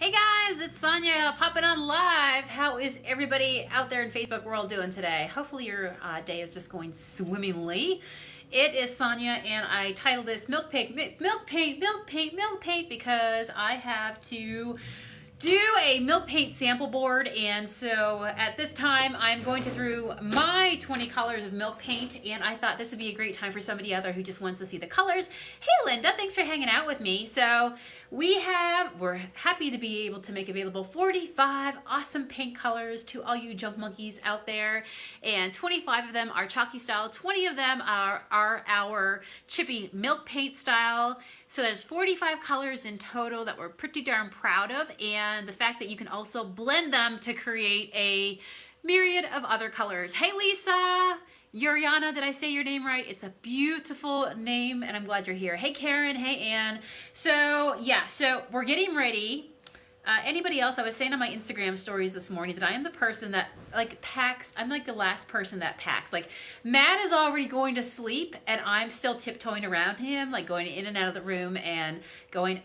Hey guys, it's Sonia popping on live. How is everybody out there in Facebook world doing today? Hopefully your day is just going swimmingly. It is Sonia, and I titled this Milk Paint because I have to do a milk paint sample board, and so at this time I'm going to through my 20 colors of milk paint, and I thought this would be a great time for somebody out there who just wants to see the colors. Hey Linda, thanks for hanging out with me. So we're happy to be able to make available 45 awesome paint colors to all you junk monkeys out there, and 25 of them are chalky style, 20 of them are our chippy milk paint style. So there's 45 colors in total that we're pretty darn proud of, and the fact that you can also blend them to create a myriad of other colors. Hey Lisa, Yuriana, did I say your name right? It's a beautiful name, and I'm glad you're here. Hey Karen, hey Ann. So yeah, so we're getting ready. Anybody else, I was saying on my Instagram stories this morning that I am the person that like packs. I'm like the last person that packs. Like Matt is already going to sleep and I'm still tiptoeing around him, like going in and out of the room and going,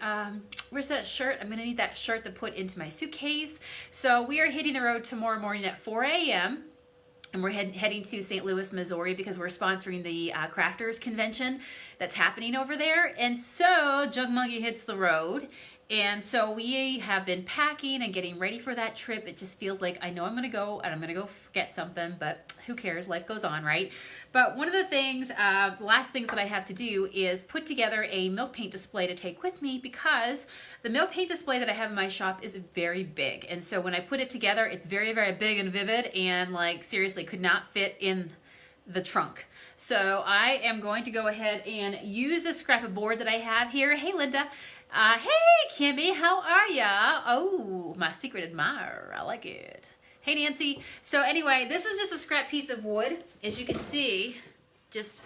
where's that shirt? I'm gonna need that shirt to put into my suitcase. So we are hitting the road tomorrow morning at 4 a.m. and we're heading to St. Louis, Missouri, because we're sponsoring the Crafters Convention that's happening over there. And so Jug Monkey hits the road. And so we have been packing and getting ready for that trip. It just feels like I know I'm going to go and I'm going to go get something, but who cares? Life goes on, right? But one of the things, last things that I have to do is put together a milk paint display to take with me, because the milk paint display that I have in my shop is very big. And so when I put it together, it's very, very big and vivid, and like seriously could not fit in the trunk. So I am going to go ahead and use this scrap of board that I have here. Hey Linda. Hey Kimmy, how are ya? Oh, my secret admirer, I like it. Hey Nancy. So anyway, this is just a scrap piece of wood. As you can see, just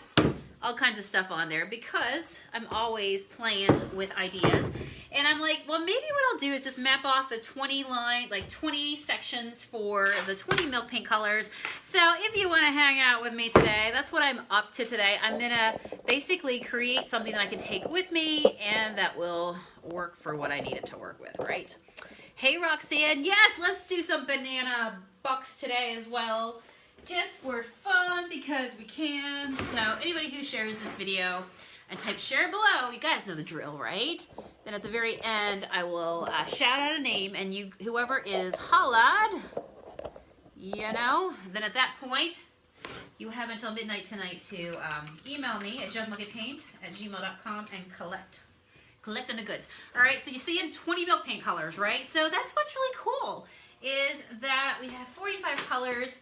all kinds of stuff on there, because I'm always playing with ideas. And I'm like, well, maybe what I'll do is just map off the 20 sections for the 20 milk paint colors. So if you want to hang out with me today, that's what I'm up to today. I'm going to basically create something that I can take with me and that will work for what I need it to work with, right? Hey Roxanne, yes, let's do some banana bucks today as well. Just for fun, because we can. So anybody who shares this video and type share below, you guys know the drill, right? Then at the very end, I will shout out a name, and you, whoever is hollad, you know, then at that point, you have until midnight tonight to email me at jugmonkeypaint@gmail.com and collect on the goods. All right, so you see in 20 milk paint colors, right? So that's what's really cool, is that we have 45 colors.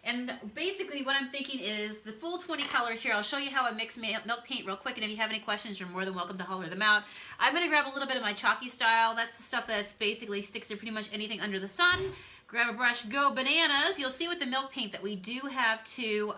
And basically what I'm thinking is the full 20 colors here. I'll show you how I mix milk paint real quick, and if you have any questions, you're more than welcome to holler them out. I'm gonna grab a little bit of my chalky style. That's the stuff that's basically sticks to pretty much anything under the sun. Grab a brush, go bananas. You'll see with the milk paint that we do have to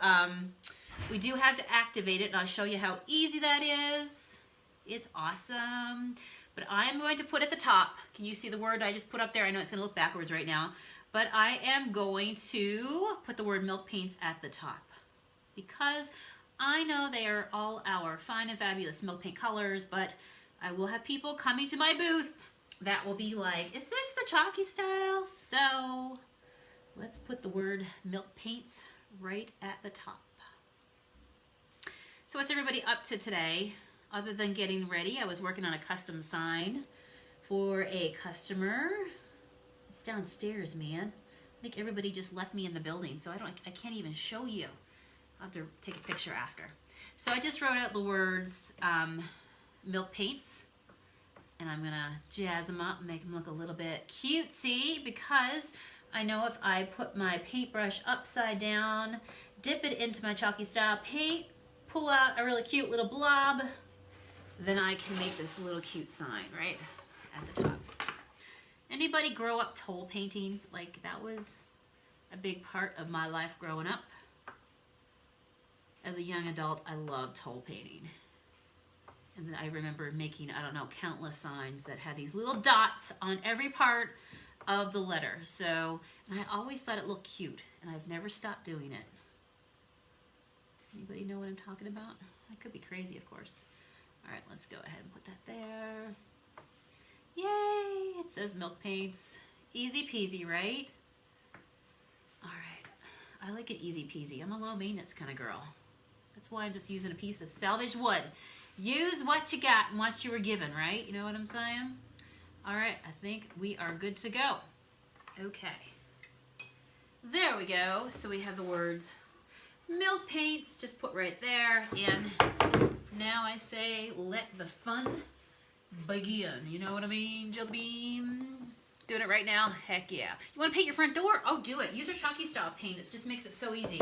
activate it, and I'll show you how easy that is. It's awesome. But I'm going to put at the top, can you see the word I just put up there? I know it's gonna look backwards right now. But I am going to put the word milk paints at the top, because I know they are all our fine and fabulous milk paint colors, but I will have people coming to my booth that will be like, is this the chalky style? So let's put the word milk paints right at the top. So what's everybody up to today? Other than getting ready, I was working on a custom sign for a customer. It's downstairs, man. I think everybody just left me in the building, so I can't even show you. I'll have to take a picture after. So I just wrote out the words milk paints, and I'm gonna jazz them up and make them look a little bit cutesy, because I know if I put my paintbrush upside down, dip it into my chalky style paint, pull out a really cute little blob, then I can make this little cute sign right at the top. Anybody grow up toll painting? Like, that was a big part of my life growing up. As a young adult, I loved toll painting. And I remember making, I don't know, countless signs that had these little dots on every part of the letter. So, and I always thought it looked cute, and I've never stopped doing it. Anybody know what I'm talking about? I could be crazy, of course. All right, let's go ahead and put that there. Yay! It says milk paints. Easy peasy, right? All right. I like it easy peasy. I'm a low maintenance kind of girl. That's why I'm just using a piece of salvage wood. Use what you got and what you were given, right? You know what I'm saying? All right, I think we are good to go. Okay. There we go. So we have the words milk paints just put right there. And now I say, let the fun begin. You know what I mean, Jelly Bean? Doing it right now? Heck yeah. You want to paint your front door? Oh, do it. Use a chalky style paint. It just makes it so easy.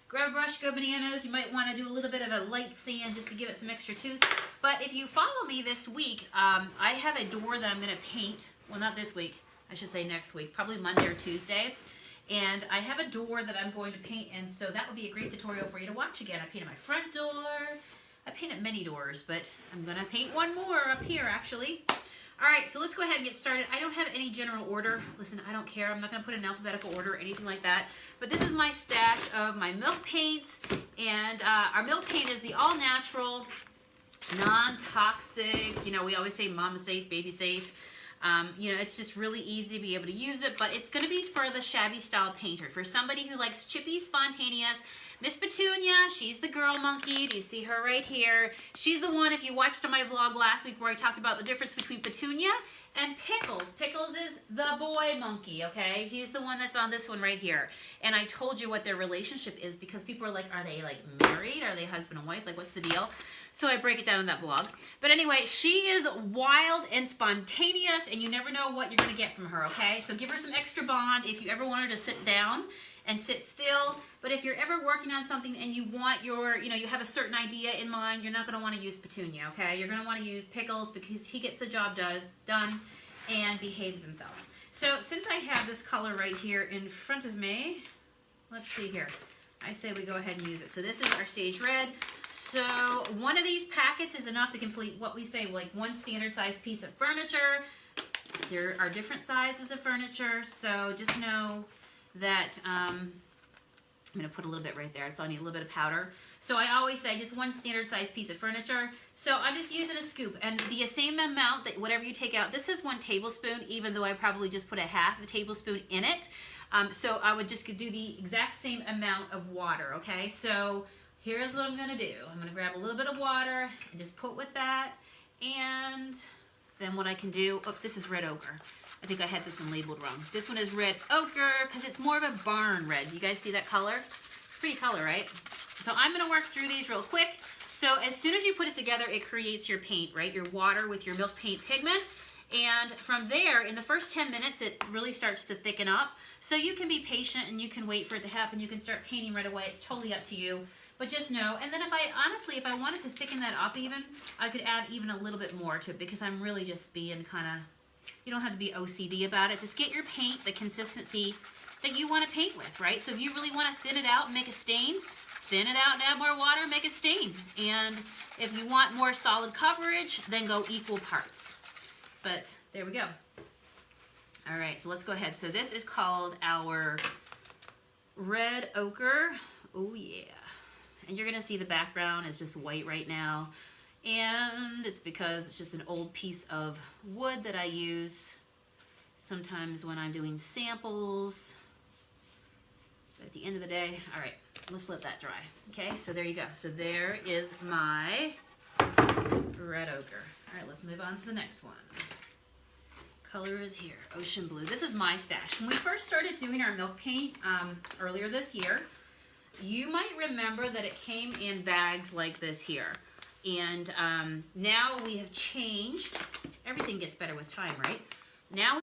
Grab a brush, go bananas. You might want to do a little bit of a light sand just to give it some extra tooth. But if you follow me this week, I have a door that I'm going to paint. Well, not this week. I should say next week. Probably Monday or Tuesday. And I have a door that I'm going to paint. And so that would be a great tutorial for you to watch again. I painted my front door. I painted many doors, but I'm going to paint one more up here, actually. All right, so let's go ahead and get started. I don't have any general order. Listen, I don't care. I'm not going to put in alphabetical order or anything like that. But this is my stash of my milk paints. And our milk paint is the all-natural, non-toxic. You know, we always say mama safe, baby safe. You know, it's just really easy to be able to use it. But it's going to be for the shabby style painter. For somebody who likes chippy, spontaneous. Miss Petunia, she's the girl monkey. Do you see her right here? She's the one, if you watched my vlog last week where I talked about the difference between Petunia and Pickles. Pickles is the boy monkey, okay? He's the one that's on this one right here. And I told you what their relationship is because people are like, are they like married? Are they husband and wife? Like, what's the deal? So I break it down in that vlog. But anyway, she is wild and spontaneous and you never know what you're gonna get from her, okay? So give her some extra bond if you ever want her to sit down and sit still. But if you're ever working on something and you want your, you know, you have a certain idea in mind, you're not going to want to use Petunia, okay? You're going to want to use Pickles because he gets the job done and behaves himself. So since I have this color right here in front of me, let's see here. I say we go ahead and use it. So this is our Sage Red. So one of these packets is enough to complete what we say, like one standard size piece of furniture. There are different sizes of furniture, so just know that I'm going to put a little bit right there. It's only a little bit of powder. So I always say just one standard size piece of furniture. So I'm just using a scoop and the same amount that whatever you take out. This is 1 tablespoon, even though I probably just put a half a tablespoon in it. So I would just do the exact same amount of water, okay? So here's what I'm going to do. I'm going to grab a little bit of water and just put with that. And then what I can do, oh, this is red ochre. I think I had this one labeled wrong. This one is red ochre because it's more of a barn red. You guys see that color? Pretty color, right? So I'm going to work through these real quick. So as soon as you put it together, it creates your paint, right? Your water with your milk paint pigment. And from there, in the first 10 minutes, it really starts to thicken up. So you can be patient and you can wait for it to happen. You can start painting right away. It's totally up to you. But just know, and then if I wanted to thicken that up even, I could add even a little bit more to it because I'm really just being kind of, you don't have to be OCD about it. Just get your paint the consistency that you want to paint with, right? So if you really want to thin it out and make a stain, thin it out and add more water, make a stain. And if you want more solid coverage, then go equal parts. But there we go. All right, so let's go ahead. So this is called our red ochre. Oh yeah. And you're gonna see the background is just white right now. And it's because it's just an old piece of wood that I use sometimes when I'm doing samples. But at the end of the day, all right, let's let that dry. Okay, so there you go. So there is my red ochre. All right, let's move on to the next one. Color is here, ocean blue. This is my stash. When we first started doing our milk paint earlier this year, you might remember that it came in bags like this here. And now we have changed. Everything gets better with time, right? Now